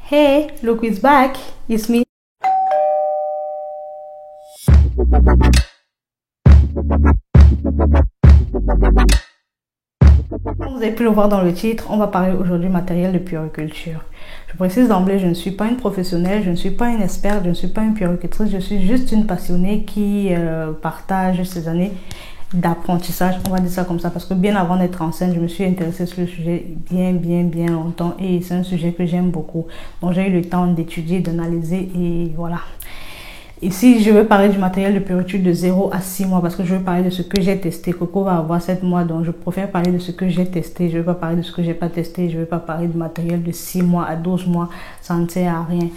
Hey, look who's back. It's me. Comme vous avez pu le voir dans le titre, on va parler aujourd'hui matériel de puériculture. Je précise d'emblée, je ne suis pas une professionnelle, je ne suis pas une experte, je ne suis pas une puéricultrice, je suis juste une passionnée qui partage ses années d'apprentissage, on va dire ça comme ça, parce que bien avant d'être enceinte, je me suis intéressée sur le sujet bien longtemps et c'est un sujet que j'aime beaucoup. Donc j'ai eu le temps d'étudier, d'analyser et voilà. Ici, je veux parler du matériel de puériculture de 0 à 6 mois parce que je veux parler de ce que j'ai testé. Coco va avoir 7 mois, donc je préfère parler de ce que j'ai testé. Je ne veux pas parler de ce que j'ai pas testé. Je ne veux pas parler du matériel de 6 mois à 12 mois. Ça ne sert à rien.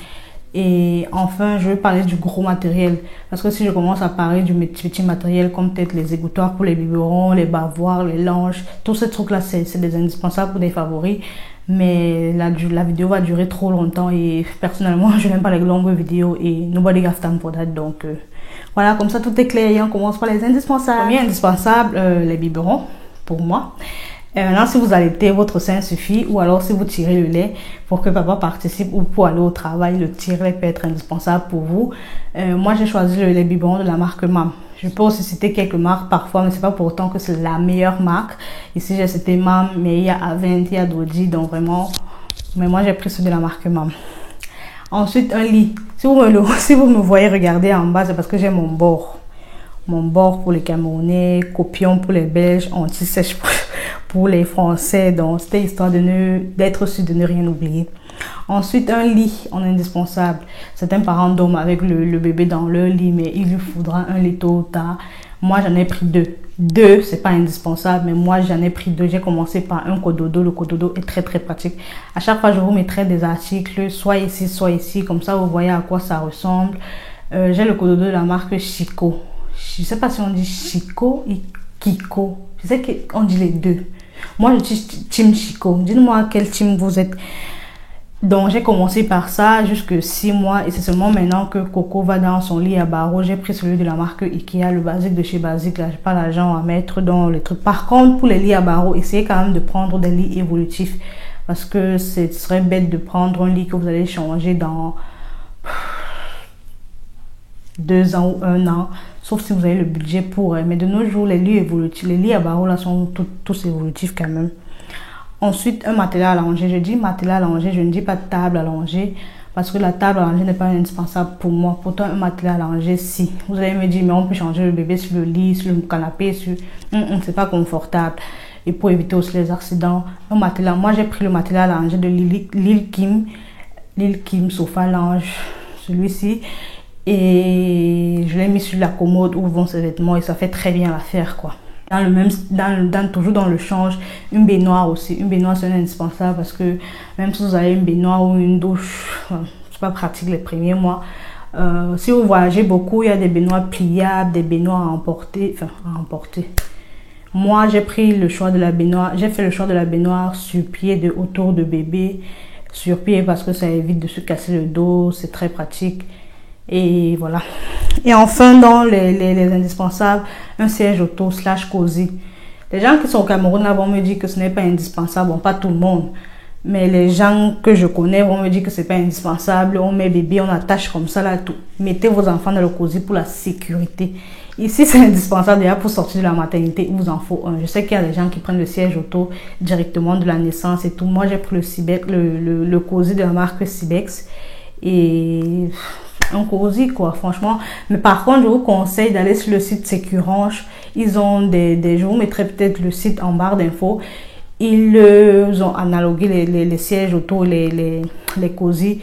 Et enfin, je veux parler du gros matériel. Parce que si je commence à parler du petit matériel comme peut-être les égouttoirs pour les biberons, les bavoirs, les langes, tous ces trucs-là, c'est des indispensables pour des favoris. Mais la vidéo va durer trop longtemps et personnellement, je n'aime pas les longues vidéos et nobody got time for that. Donc voilà, comme ça tout est clair et on commence par les indispensables. Premier indispensable, les biberons pour moi. Maintenant, si vous allaitez, votre sein suffit, ou alors si vous tirez le lait pour que papa participe ou pour aller au travail, le tire-lait peut être indispensable pour vous. Moi, j'ai choisi le lait biberon de la marque MAM. Je peux aussi citer quelques marques parfois, mais c'est pas pour autant que c'est la meilleure marque. Ici, j'ai cité MAM, mais il y a Avent, il y a Dodie, donc vraiment, mais moi j'ai pris celui de la marque MAM. Ensuite, un lit. Si vous me voyez regarder en bas, c'est parce que j'ai mon bord. Mon bord pour les Camerounais, copion pour les Belges, anti-sèche pour les Français. Donc, c'était histoire d'être sûr de ne rien oublier. Ensuite, un lit en indispensable. Certains parents dorment avec le bébé dans leur lit, mais il lui faudra un lit tôt ou tard. Moi, j'en ai pris deux. Deux, c'est pas indispensable, mais moi, j'en ai pris deux. J'ai commencé par un cododo. Le cododo est très pratique. À chaque fois, je vous mettrai des articles, soit ici. Comme ça, vous voyez à quoi ça ressemble. J'ai le cododo de la marque Chico. Je ne sais pas si on dit Chico et Kiko. Je sais qu'on dit les deux. Moi, je dis team Chico. Dites-moi quel team vous êtes. Donc, j'ai commencé par ça jusqu'à 6 mois. Et c'est seulement maintenant que Coco va dans son lit à barreaux. J'ai pris celui de la marque Ikea, le basique de chez Basique. Là, je n'ai pas l'argent à mettre dans les trucs. Par contre, pour les lits à barreaux, essayez quand même de prendre des lits évolutifs. Parce que ce serait bête de prendre un lit que vous allez changer dans 2 ans ou 1 an, sauf si vous avez le budget pour. Mais de nos jours, les lits évolutifs, les lits à barreaux là sont tous évolutifs quand même. Ensuite, un matelas à langer. Je dis matelas à langer, je ne dis pas table à langer parce que la table à langer n'est pas indispensable pour moi. Pourtant, un matelas à langer, si. Vous allez me dire, mais on peut changer le bébé sur le lit, sur le canapé, sur. C'est pas confortable. Et pour éviter aussi les accidents, un matelas. Moi, j'ai pris le matelas à langer de Lil Kim Sofa Lounge, celui-ci. Et je l'ai mis sur la commode où vont ses vêtements et ça fait très bien l'affaire quoi. Toujours dans le change, une baignoire aussi. Une baignoire c'est indispensable parce que même si vous avez une baignoire ou une douche, c'est pas pratique les premiers mois. Si vous voyagez beaucoup, il y a des baignoires pliables, des baignoires à emporter. Moi j'ai fait le choix de la baignoire sur pied autour de bébé. Sur pied parce que ça évite de se casser le dos, c'est très pratique. Et voilà. Et enfin, dans les indispensables, un siège auto / cosy. Les gens qui sont au Cameroun là vont me dire que ce n'est pas indispensable. Bon, pas tout le monde. Mais les gens que je connais vont me dire que c'est pas indispensable. On met bébé, on attache comme ça là tout. Mettez vos enfants dans le cosy pour la sécurité. Ici, c'est indispensable déjà pour sortir de la maternité. Il vous en faut un. Je sais qu'il y a des gens qui prennent le siège auto directement de la naissance et tout. Moi, j'ai pris le Cybex, le cosy de la marque Cybex. Et un cosy quoi franchement, mais par contre je vous conseille d'aller sur le site Sécurange. Ils ont je vous mettrai peut-être le site en barre d'infos. Ils ont analogué les sièges auto, les cosy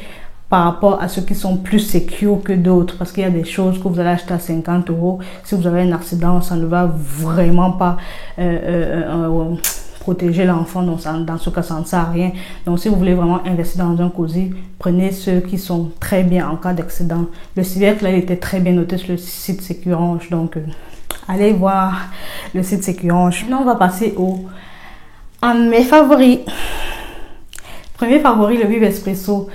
par rapport à ceux qui sont plus secure que d'autres parce qu'il y a des choses que vous allez acheter à 50 €. Si vous avez un accident, ça ne va vraiment pas protéger l'enfant, donc dans ce cas ça ne sert à rien. Donc si vous voulez vraiment investir dans un cosy, prenez ceux qui sont très bien en cas d'accident. Le Cybex là il était très bien noté sur le site Sécurange, donc allez voir le site Sécurange. Maintenant on va passer à mes favoris. Premier favori, le Vive Espresso.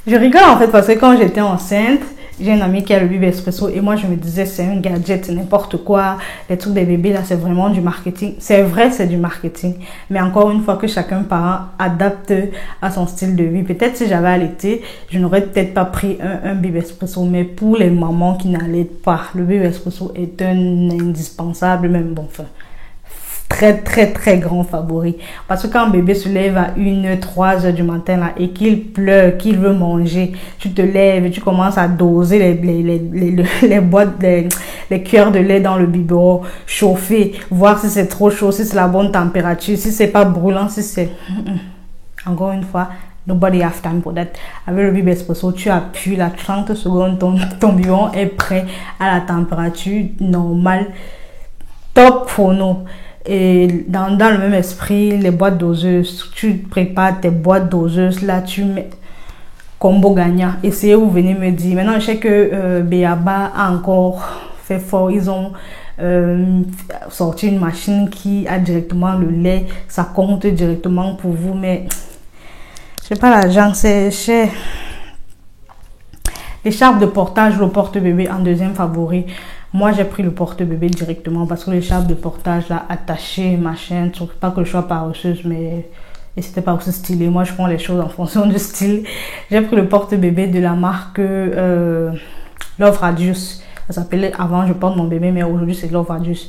Je rigole en fait parce que quand j'étais enceinte, J'ai un ami qui a le bébé espresso et moi je me disais c'est un gadget, c'est n'importe quoi. Les trucs des bébés là c'est vraiment du marketing. C'est vrai, c'est du marketing. Mais encore une fois que chacun parent adapte à son style de vie. Peut-être si j'avais allaité, je n'aurais peut-être pas pris un bébé espresso. Mais pour les mamans qui n'allaitent pas, le bébé espresso est un indispensable, même bon, enfin, très grand favori. Parce que quand un bébé se lève à 1, 3 heures du matin là, et qu'il pleure, qu'il veut manger, tu te lèves et tu commences à doser les boîtes, les cuillères de lait dans le biberon, chauffer, voir si c'est trop chaud, si c'est la bonne température, si c'est pas brûlant, si c'est... Encore une fois, nobody have time for that. Avec le bébé espresso, tu appuies là 30 secondes, ton biberon est prêt à la température normale. Top pour nous. Et dans le même esprit, les boîtes doseuses, tu prépares tes boîtes doseuses, là tu mets combo gagnant. Essayez, vous venez me dire. Maintenant, je sais que B.A.B.A. a encore fait fort. Ils ont sorti une machine qui a directement le lait. Ça compte directement pour vous, mais je sais pas, l'argent, c'est cher. L'écharpe de portage, le porte-bébé en deuxième favori. Moi, j'ai pris le porte-bébé directement parce que l'écharpe de portage, là, attachée, machin, pas que je sois paresseuse, mais et c'était pas aussi stylé. Moi, je prends les choses en fonction du style. J'ai pris le porte-bébé de la marque Love Radius. Ça s'appelait avant, je porte mon bébé, mais aujourd'hui, c'est Love Radius.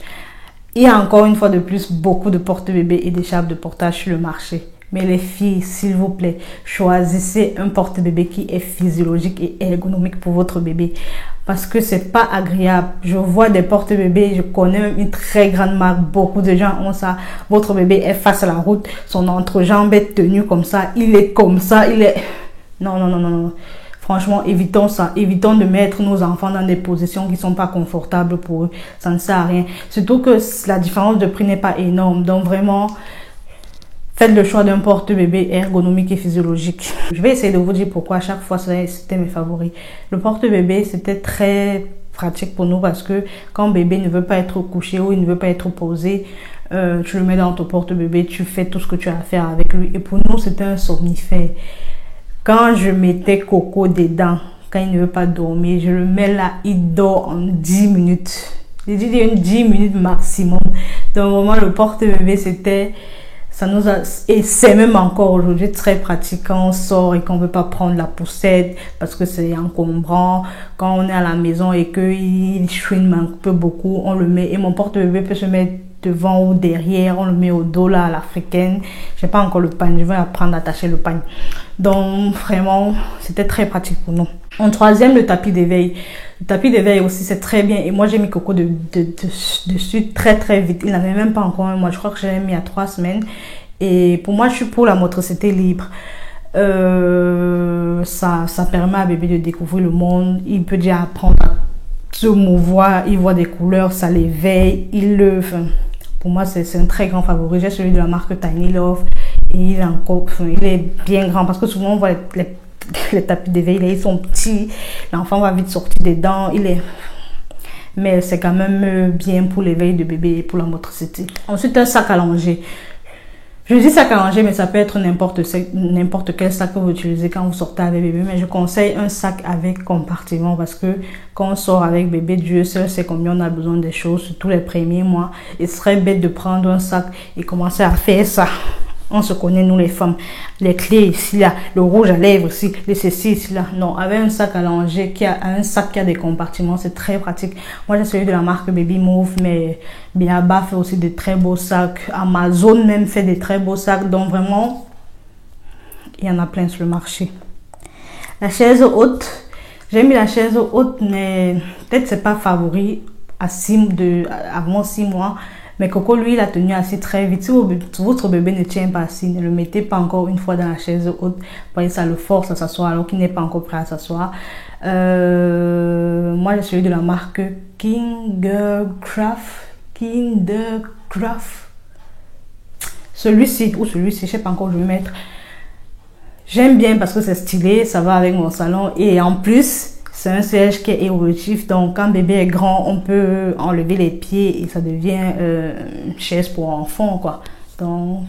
Il y a encore une fois de plus beaucoup de porte-bébés et d'écharpes de portage sur le marché. Mais les filles, s'il vous plaît, choisissez un porte-bébé qui est physiologique et ergonomique pour votre bébé. Parce que c'est pas agréable. Je vois des porte-bébés, je connais une très grande marque, beaucoup de gens ont ça. Votre bébé est face à la route, son entrejambe est tenu comme ça, il est comme ça, il est... Non. Franchement, évitons ça. Évitons de mettre nos enfants dans des positions qui sont pas confortables pour eux. Ça ne sert à rien. Surtout que la différence de prix n'est pas énorme. Donc vraiment... Faites le choix d'un porte-bébé ergonomique et physiologique. Je vais essayer de vous dire pourquoi à chaque fois c'était mes favoris. Le porte-bébé, c'était très pratique pour nous parce que quand bébé ne veut pas être couché ou il ne veut pas être posé, tu le mets dans ton porte-bébé, tu fais tout ce que tu as à faire avec lui. Et pour nous, c'était un somnifère. Quand je mettais Coco dedans, quand il ne veut pas dormir, je le mets là, il dort en 10 minutes. J'ai dit 10 minutes maximum. Donc vraiment, le porte-bébé, c'était... Ça nous a, et c'est même encore aujourd'hui très pratique quand on sort et qu'on ne veut pas prendre la poussette parce que c'est encombrant. Quand on est à la maison et qu'il chouine un peu beaucoup, on le met. Et mon porte-bébé peut se mettre devant ou derrière. On le met au dos là à l'africaine. Je n'ai pas encore le pagne. Je vais apprendre à attacher le pagne. Donc vraiment, c'était très pratique pour nous. En troisième, le tapis d'éveil. Le tapis d'éveil aussi, c'est très bien. Et moi, j'ai mis Coco dessus très vite. Il n'avait même pas encore un mois. Je crois que j'ai mis à 3 semaines. Et pour moi, je suis pour la motricité libre. Ça permet à bébé de découvrir le monde. Il peut déjà apprendre à se mouvoir. Il voit des couleurs, ça l'éveille. Pour moi, c'est un très grand favori. J'ai celui de la marque Tiny Love. Et il est bien grand parce que souvent, on voit les tapis d'éveil, ils sont petits. L'enfant va vite sortir dedans. Mais c'est quand même bien pour l'éveil de bébé et pour la motricité. Ensuite, un sac à langer. Je dis sac à langer, mais ça peut être n'importe quel sac que vous utilisez quand vous sortez avec bébé. Mais je conseille un sac avec compartiment parce que quand on sort avec bébé, Dieu seul sait combien on a besoin des choses, surtout les premiers mois. Il serait bête de prendre un sac et commencer à faire ça. On se connaît, nous les femmes. Les clés ici, là. Le rouge à lèvres ici. Les ceci ici, là. Non, avec un sac à langer, un sac qui a des compartiments, c'est très pratique. Moi, j'ai celui de la marque Baby Move, mais B.A.B.A. fait aussi de très beaux sacs. Amazon même fait de très beaux sacs. Donc, vraiment, il y en a plein sur le marché. La chaise haute. J'ai mis la chaise haute, mais peut-être c'est pas favori avant 6 mois. Mais Coco, lui, il a tenu assis très vite. Si votre bébé ne tient pas assis, ne le mettez pas encore une fois dans la chaise haute. Voyez, ça le force à s'asseoir alors qu'il n'est pas encore prêt à s'asseoir. Moi, j'ai celui de la marque Kindercraft. Celui-ci, je sais pas encore où je vais mettre. J'aime bien parce que c'est stylé, ça va avec mon salon. Et en plus... C'est un siège qui est évolutif, donc quand bébé est grand, on peut enlever les pieds et ça devient une chaise pour enfants, quoi. Donc,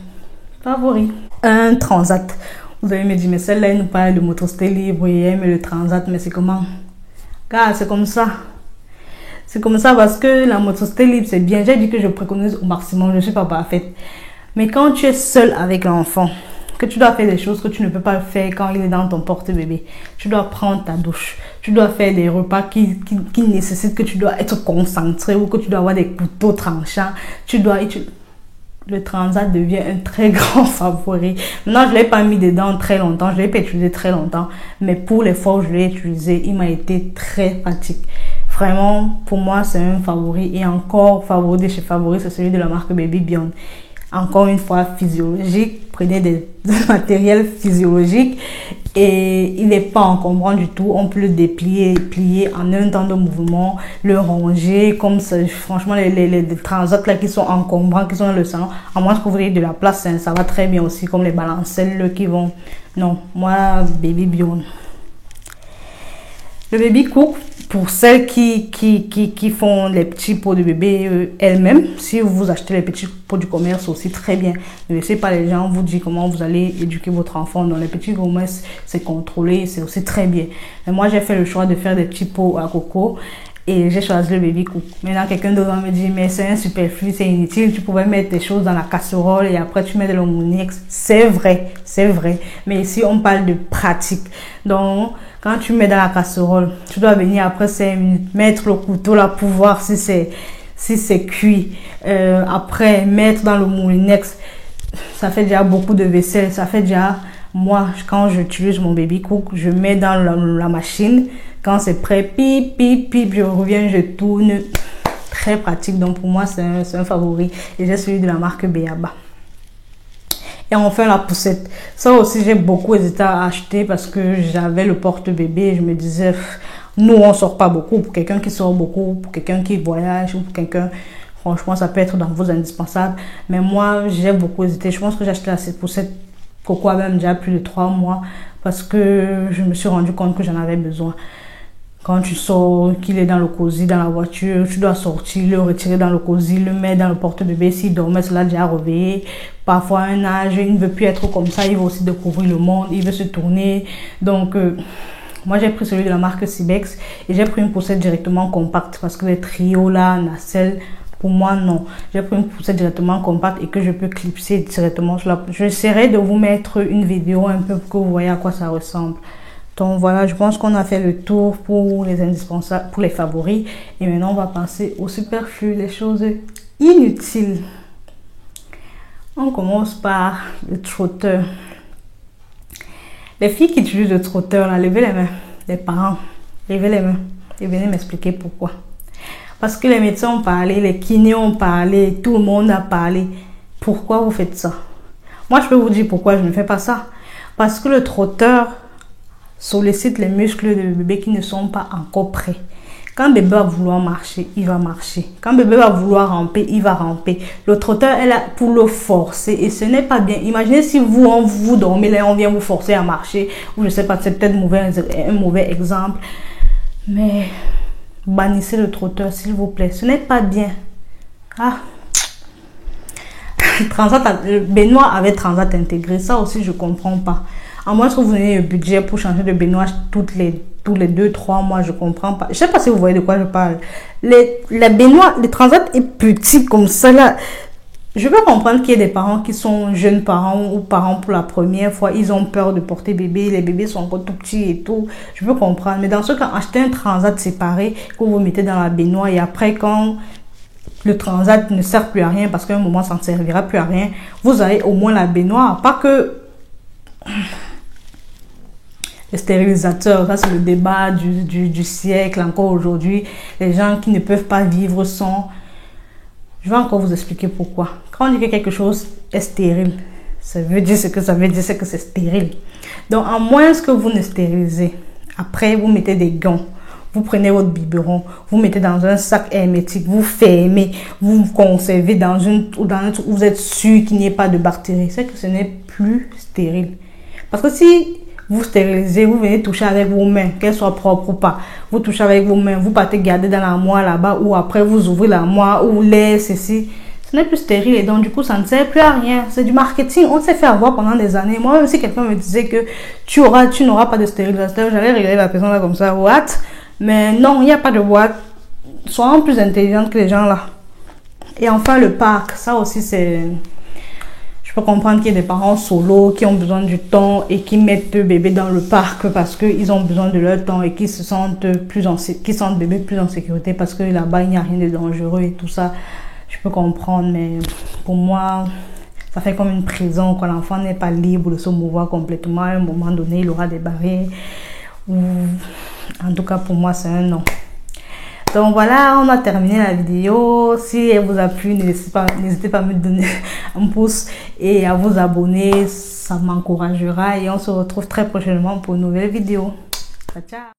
favori. Un transat. Vous allez me dire, mais celle-là, elle nous parle de motricité libre et elle aime le transat, mais c'est comment? Car c'est comme ça. C'est comme ça parce que la motricité libre, c'est bien. J'ai dit que je préconise au maximum. Je ne suis pas parfaite. Mais quand tu es seule avec l'enfant, que tu dois faire des choses que tu ne peux pas faire quand il est dans ton porte-bébé. Tu dois prendre ta douche. Tu dois faire des repas qui nécessitent que tu dois être concentré ou que tu dois avoir des couteaux tranchants. Le transat devient un très grand favori. Maintenant, je ne l'ai pas mis dedans très longtemps. Je ne l'ai pas utilisé très longtemps. Mais pour les fois où je l'ai utilisé, il m'a été très pratique. Vraiment, pour moi, c'est un favori. Et encore, favori de chez Favori, c'est celui de la marque Baby Beyond. Encore une fois, physiologique. Prenez des matériels physiologiques et il n'est pas encombrant du tout. On peut le déplier, plier en un temps de mouvement, le ranger comme ça. Franchement, les transats là qui sont encombrants, qui sont dans le salon, à moins que vous ayez de la place, ça va très bien aussi, comme les balancelles qui vont. Non, moi, Baby Beyond. Le Baby Cook, pour celles qui font les petits pots de bébé elles-mêmes, si vous achetez les petits pots du commerce aussi, très bien. Ne laissez pas les gens vous dire comment vous allez éduquer votre enfant. Dans les petits commerces, c'est contrôlé, c'est aussi très bien. Mais moi, j'ai fait le choix de faire des petits pots à coco et j'ai choisi le Baby Cook. Maintenant, quelqu'un d'autre me dit, mais c'est un superflu, c'est inutile. Tu pouvais mettre des choses dans la casserole et après tu mets de l'homonix. C'est vrai, c'est vrai. Mais ici, on parle de pratique. Donc, quand tu mets dans la casserole, tu dois venir après 5 minutes, mettre le couteau là pour voir si c'est cuit. Après, mettre dans le moulinex. Ça fait déjà beaucoup de vaisselle. Ça fait déjà, moi, quand j'utilise mon Baby Cook, je mets dans la machine. Quand c'est prêt, pip, pip, pip, je reviens, je tourne. Très pratique. Donc, pour moi, c'est un favori. Et j'ai celui de la marque Béaba. Et enfin, la poussette. Ça aussi, j'ai beaucoup hésité à acheter parce que j'avais le porte-bébé et je me disais, nous, on sort pas beaucoup. Pour quelqu'un qui sort beaucoup, pour quelqu'un qui voyage ou pour quelqu'un, franchement, ça peut être dans vos indispensables. Mais moi, j'ai beaucoup hésité. Je pense que j'ai acheté cette poussette Coco même déjà plus de 3 mois parce que je me suis rendu compte que j'en avais besoin. Quand tu sors, qu'il est dans le cosy, dans la voiture, tu dois sortir, le retirer dans le cosy, le mettre dans le porte-bébé. S'il dormait, cela déjà réveillé. Parfois, un âge, il ne veut plus être comme ça. Il veut aussi découvrir le monde, il veut se tourner. Donc, moi, j'ai pris celui de la marque Cybex et j'ai pris une poussette directement compacte parce que les trios là, nacelles, pour moi, non. J'ai pris une poussette directement compacte et que je peux clipser directement sur la. J'essaierai de vous mettre une vidéo un peu pour que vous voyez à quoi ça ressemble. Donc voilà, je pense qu'on a fait le tour pour les indispensables, pour les favoris. Et maintenant, on va passer au superflu, les choses inutiles. On commence par le trotteur. Les filles qui utilisent le trotteur, là, levez les mains. Les parents, levez les mains. Et venez m'expliquer pourquoi. Parce que les médecins ont parlé, les kinés ont parlé, tout le monde a parlé. Pourquoi vous faites ça? Moi, je peux vous dire pourquoi je ne fais pas ça. Parce que le trotteur sollicite les muscles de bébé qui ne sont pas encore prêts. Quand bébé va vouloir marcher, il va marcher. Quand bébé va vouloir ramper, il va ramper. Le trotteur est là pour le forcer et ce n'est pas bien. Imaginez si vous dormez là, on vient vous forcer à marcher. Ou je sais pas, c'est peut-être un mauvais exemple. Mais bannissez le trotteur, s'il vous plaît. Ce n'est pas bien. Ah. Benoît avait Transat intégré. Ça aussi, je comprends pas. À moins que vous ayez le budget pour changer de baignoire tous les 2-3 mois, je comprends pas. Je sais pas si vous voyez de quoi je parle. La baignoire, le Transat est petit comme ça là. Je peux comprendre qu'il y ait des parents qui sont jeunes parents ou parents pour la première fois. Ils ont peur de porter bébé. Les bébés sont encore tout petits et tout. Je peux comprendre. Mais dans ce cas, achetez un Transat séparé que vous mettez dans la baignoire et après quand le Transat ne sert plus à rien parce qu'à un moment ça ne servira plus à rien, vous avez au moins la baignoire. Pas que les stérilisateurs, ça c'est le débat du siècle encore aujourd'hui. Les gens qui ne peuvent pas vivre sans. Je vais encore vous expliquer pourquoi. Quand on dit que quelque chose est stérile, ça veut dire ce que ça veut dire, c'est que c'est stérile. Donc, à moins que vous ne stérilisez, après vous mettez des gants, vous prenez votre biberon, vous mettez dans un sac hermétique, vous fermez, vous conservez dans un truc où vous êtes sûr qu'il n'y ait pas de bactéries. C'est que ce n'est plus stérile. Parce que si vous stérilisez, vous venez toucher avec vos mains, qu'elles soient propres ou pas. Vous touchez avec vos mains, vous partez garder dans l'armoire là-bas ou après vous ouvrez l'armoire ou l'air, ceci. Ce n'est plus stérile et donc du coup ça ne sert plus à rien. C'est du marketing. On s'est fait avoir pendant des années. Moi même si quelqu'un me disait que tu n'auras pas de stérilisateur, j'allais regarder la personne là comme ça. What? Mais non, il n'y a pas de boîte. Soyons plus intelligentes que les gens là. Et enfin, le parc, ça aussi c'est... Je peux comprendre qu'il y ait des parents solo qui ont besoin du temps et qui mettent le bébé dans le parc parce qu'ils ont besoin de leur temps et qui se sentent qui sentent bébé plus en sécurité parce que là-bas, il n'y a rien de dangereux et tout ça. Je peux comprendre, mais pour moi, ça fait comme une prison quand l'enfant n'est pas libre de se mouvoir complètement. À un moment donné, il aura des barrières. Ou... En tout cas, pour moi, c'est un non. Donc voilà, on a terminé la vidéo. Si elle vous a plu, n'hésitez pas à me donner un pouce et à vous abonner. Ça m'encouragera et on se retrouve très prochainement pour une nouvelle vidéo. Ciao, ciao.